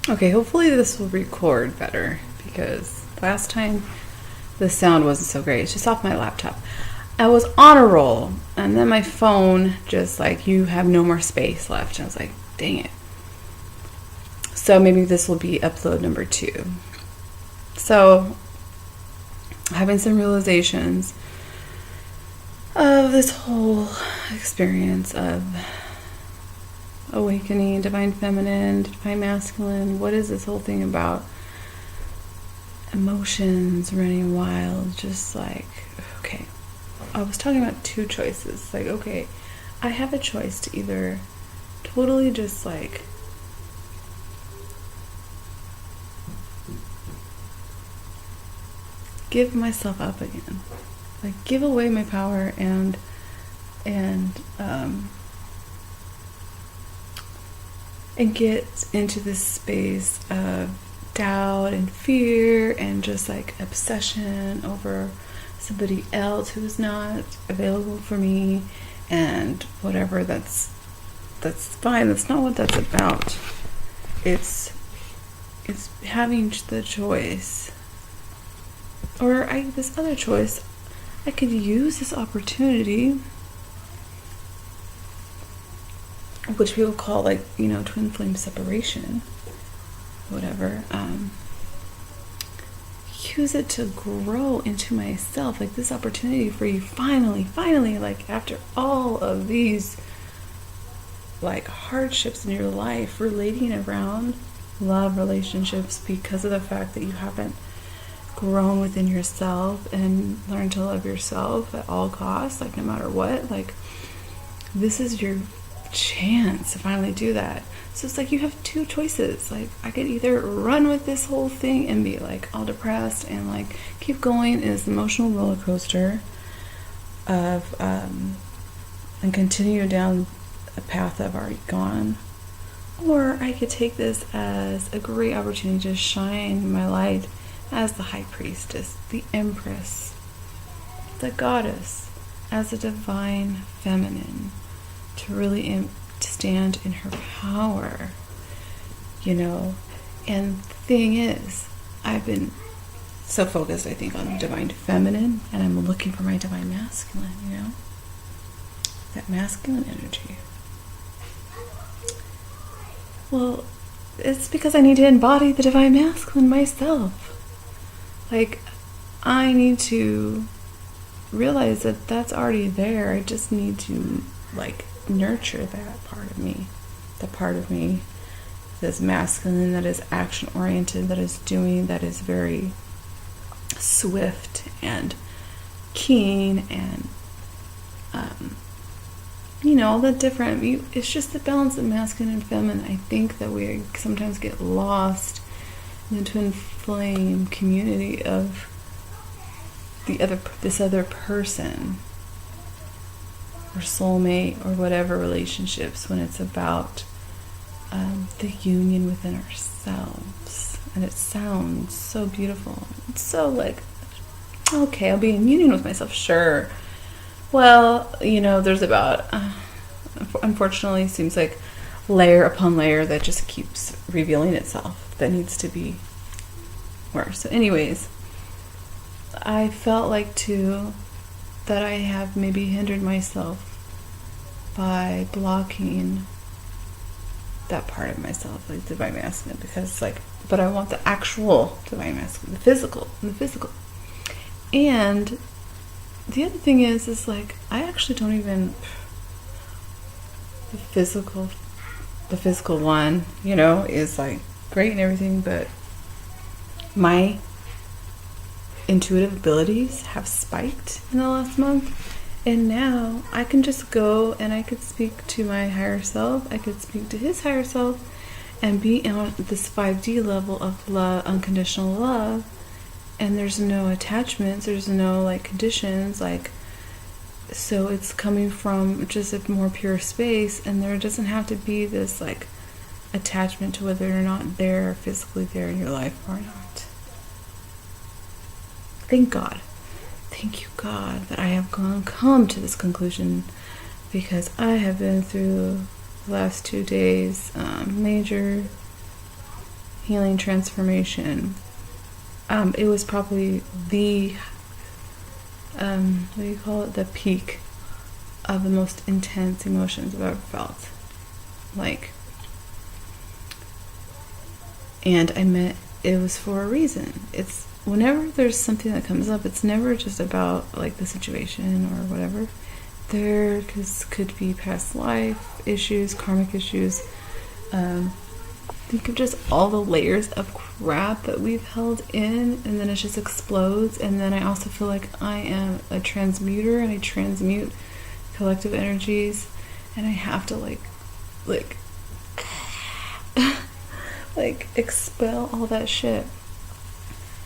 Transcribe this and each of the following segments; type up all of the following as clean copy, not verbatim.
Okay, hopefully this will record better because last time the sound wasn't so great. It's just off my laptop. I was on a roll, and then my phone just like, you have no more space left. And I was like, dang it. So maybe this will be upload number 2. So, having some realizations of this whole experience of awakening, divine feminine, divine masculine. What is this whole thing about? Emotions running wild, just like, okay. I was talking about 2 choices. Like, okay, I have a choice to either totally just like give myself up again, like give away my power and get into this space of doubt and fear and just like obsession over somebody else who's not available for me and whatever. That's fine. That's not what that's about. It's having the choice, or this other choice. I could use this opportunity, which people call like, twin flame separation, whatever. Use it to grow into myself. Like this opportunity for you finally, like after all of these like hardships in your life relating around love relationships, because of the fact that you haven't grown within yourself and learned to love yourself at all costs, like no matter what. Like this is your chance to finally do that. So it's like you have 2 choices. Like I could either run with this whole thing and be like all depressed and like keep going in this emotional roller coaster of and continue down a path I've already gone, or I could take this as a great opportunity to shine my light as the high priestess, the empress, the goddess, as a divine feminine, to really stand in her power, And the thing is, I've been so focused, I think, on divine feminine, and I'm looking for my divine masculine, that masculine energy. Well, it's because I need to embody the divine masculine myself. Like, I need to realize that that's already there. I just need to, like, nurture that part of me. The part of me that is masculine, that is action-oriented, that is doing, that is very swift and keen and, all the different, it's just the balance of masculine and feminine. I think that we sometimes get lost in the twin flame community of this other person or soulmate or whatever relationships, when it's about the union within ourselves. And it sounds so beautiful. It's so like, okay, I'll be in union with myself, sure. Well, there's about unfortunately, it seems like layer upon layer that just keeps revealing itself that needs to be worse. So anyways, I felt like too that I have maybe hindered myself by blocking that part of myself, like divine masculine, because but I want the actual divine masculine, the physical. And the other thing is like, I actually don't even, the physical one, is like great and everything, but my intuitive abilities have spiked in the last month, and now I can just go and I could speak to my higher self, I could speak to his higher self, and be on this 5D level of love, unconditional love, and there's no attachments, there's no like conditions, like, so it's coming from just a more pure space, and there doesn't have to be this like attachment to whether or not they're physically there in your life or not. Thank God. Thank you, God, that I have come to this conclusion, because I have been through the last 2 days major, healing transformation, it was probably the, what do you call it? The peak of the most intense emotions I've ever felt. Like, and I meant it was for a reason. It's whenever there's something that comes up, it's never just about like the situation or whatever. There could be past life issues, karmic issues. Think of just all the layers of crap that we've held in, and then it just explodes. And then I also feel like I am a transmuter, and I transmute collective energies, and I have to like expel all that shit.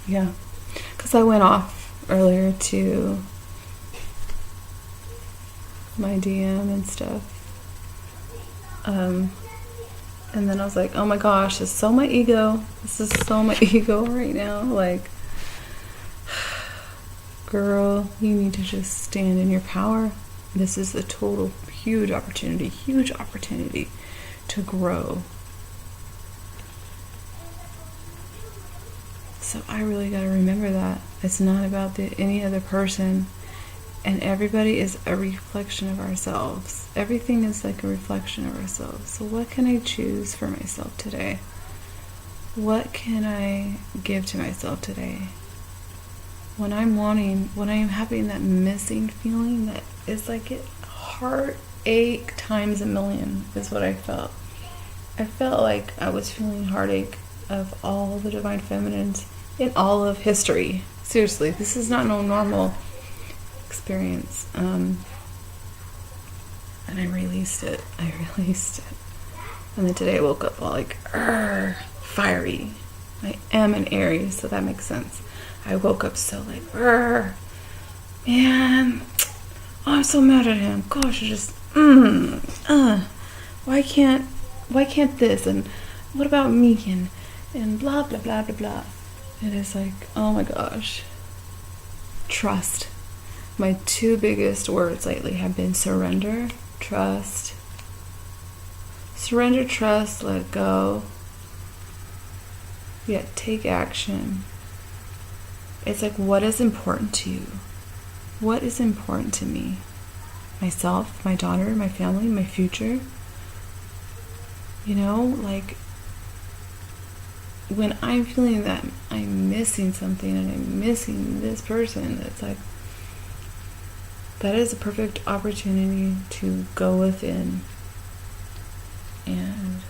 Yeah, because I went off earlier to my DM and stuff, and then I was like, oh my gosh, this is so my ego. This is so my ego right now. Like, girl, you need to just stand in your power. This is a total huge opportunity to grow. So I really got to remember that. It's not about any other person. And everybody is a reflection of ourselves. Everything is like a reflection of ourselves. So what can I choose for myself today? What can I give to myself today? When I'm having that missing feeling, that is like it heartache times a million is what I felt. I felt like I was feeling heartache of all the divine feminines in all of history. Seriously, this is not no normal experience. And I released it. And then today I woke up all like fiery. I am an Aries, so that makes sense. I woke up so like man, I'm so mad at him. Gosh, I just why can't this, and what about me, and blah blah blah blah blah. It is like, oh my gosh. Trust. My two biggest words lately have been surrender, trust. Surrender, trust, let go. Yet take action. It's like, what is important to you? What is important to me? Myself, my daughter, my family, my future. You know, like, when I'm feeling that I'm missing something and I'm missing this person, it's like, that is a perfect opportunity to go within. And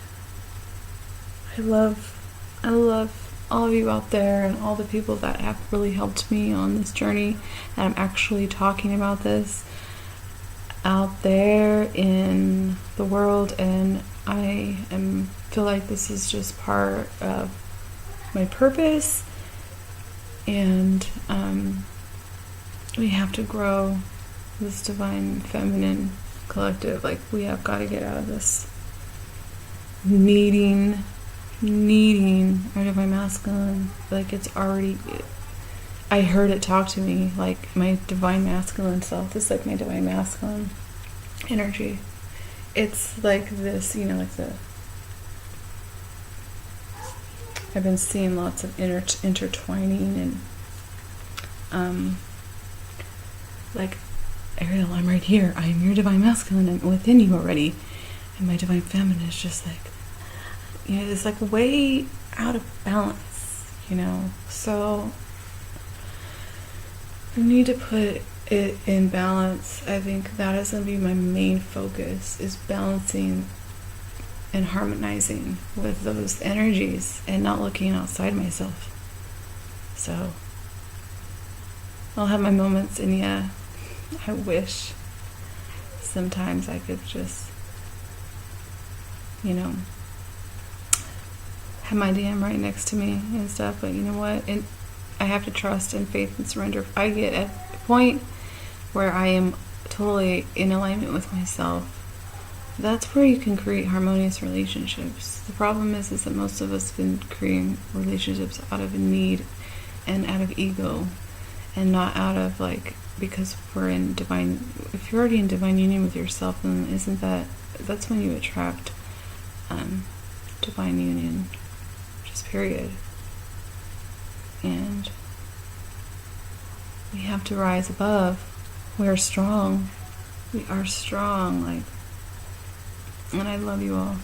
I love all of you out there and all the people that have really helped me on this journey. And I'm actually talking about this out there in the world, and I feel like this is just part of my purpose, and we have to grow this divine feminine collective. Like, we have got to get out of this needing our divine masculine. Like, it's already, I heard it talk to me, like, my divine masculine self. This is like my divine masculine energy. It's like this, you know, like I've been seeing lots of intertwining, and like, Ariel, I'm right here. I am your divine masculine. I'm within you already. And my divine feminine is just like, you know, it's like way out of balance, you know. So we need to put it in balance. I think that is going to be my main focus, is balancing and harmonizing with those energies and not looking outside myself. So I'll have my moments, and yeah, I wish sometimes I could just, you know, have my DM right next to me and stuff, but you know what? I have to trust and faith and surrender. If I get at a point where I am totally in alignment with myself, that's where you can create harmonious relationships. The problem is that most of us have been creating relationships out of need and out of ego, and not out of, like, because we're in divine, if you're already in divine union with yourself, then that's when you attract divine union. just period. And we have to rise above. We are strong. We are strong, like, and I love you all.